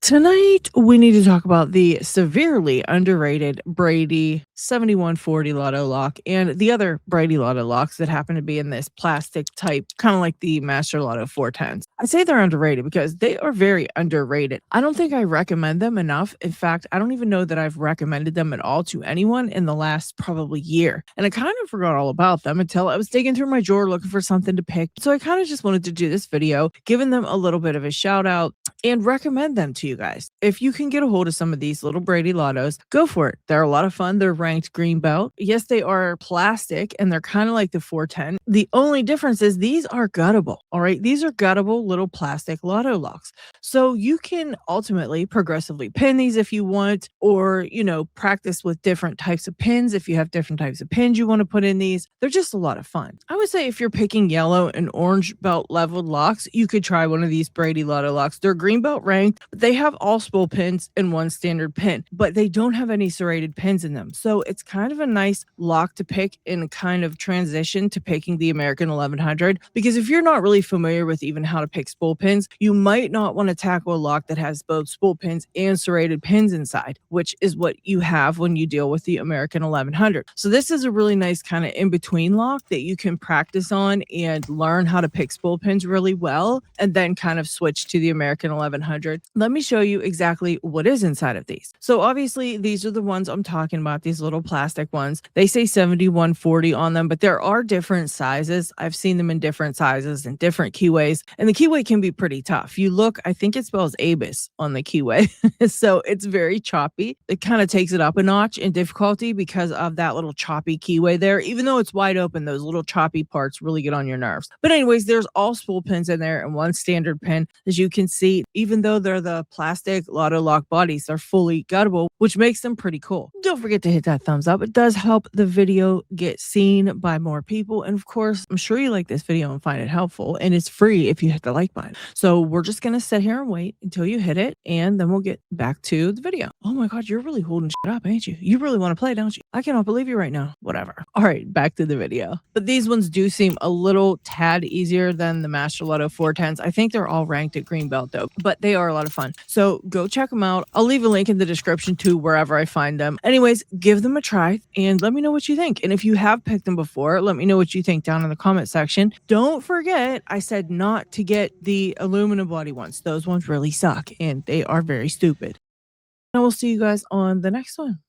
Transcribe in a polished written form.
Tonight, we need to talk about the severely underrated Brady 7140 Lotto lock and the other Brady Lotto locks that happen to be in this plastic type, kind of like the Master Lotto 410s. I say they're underrated because they are very underrated. I don't think I recommend them enough. In fact, I don't even know that I've recommended them at all to anyone in the last probably year. And I kind of forgot all about them until I was digging through my drawer looking for something to pick. So I kind of just wanted to do this video, giving them a little bit of a shout out and recommend them to you guys. If you can get a hold of some of these little Brady Lottos, go for it. They're a lot of fun. They're ranked green belt. Yes, they are plastic and they're kind of like the 410. The only difference is these are guttable. All right. These are guttable little plastic Lotto locks. So you can ultimately progressively pin these if you want, or, practice with different types of pins. If you have different types of pins you want to put in these, they're just a lot of fun. I would say if you're picking yellow and orange belt leveled locks, you could try one of these Brady Lotto locks. They're green belt ranked, but they have all spool pins and one standard pin, but they don't have any serrated pins in them. So it's kind of a nice lock to pick in a kind of transition to picking the American 1100, because if you're not really familiar with even how to pick spool pins, you might not want to tackle a lock that has both spool pins and serrated pins inside, which is what you have when you deal with the American 1100. So this is a really nice kind of in-between lock that you can practice on and learn how to pick spool pins really well, and then kind of switch to the American 1100. Let me show you exactly what is inside of these. So obviously these are the ones I'm talking about, these little plastic ones. They say 7140 on them, but there are different sizes. I've seen them in different sizes and different keyways, and the keyway can be pretty tough. You look, I think it spells ABUS on the keyway. So it's very choppy. It kind of takes it up a notch in difficulty because of that little choppy keyway there. Even though it's wide open, those little choppy parts really get on your nerves. But anyways, there's all spool pins in there and one standard pin. As you can see, even though they're the plastic Lotto lock bodies, they're fully guttable, which makes them pretty cool. Don't forget to hit that thumbs up. It does help the video get seen by more people. And of course, I'm sure you like this video and find it helpful, and it's free if you hit the like button. So we're just going to sit here and wait until you hit it, and then we'll get back to the video. Oh my God, you're really holding shit up, ain't you? You really want to play, don't you? I cannot believe you right now. Whatever. All right, back to the video. But these ones do seem a little tad easier than the Master Lotto 410s. I think they're all ranked at green belt though, but they are a lot of fun. So go check them out. I'll leave a link in the description to wherever I find them. Anyways, give them a try and let me know what you think. And if you have picked them before, let me know what you think down in the comment section. Don't forget, I said not to get the aluminum body ones. Those ones really suck and they are very stupid. And we'll see you guys on the next one.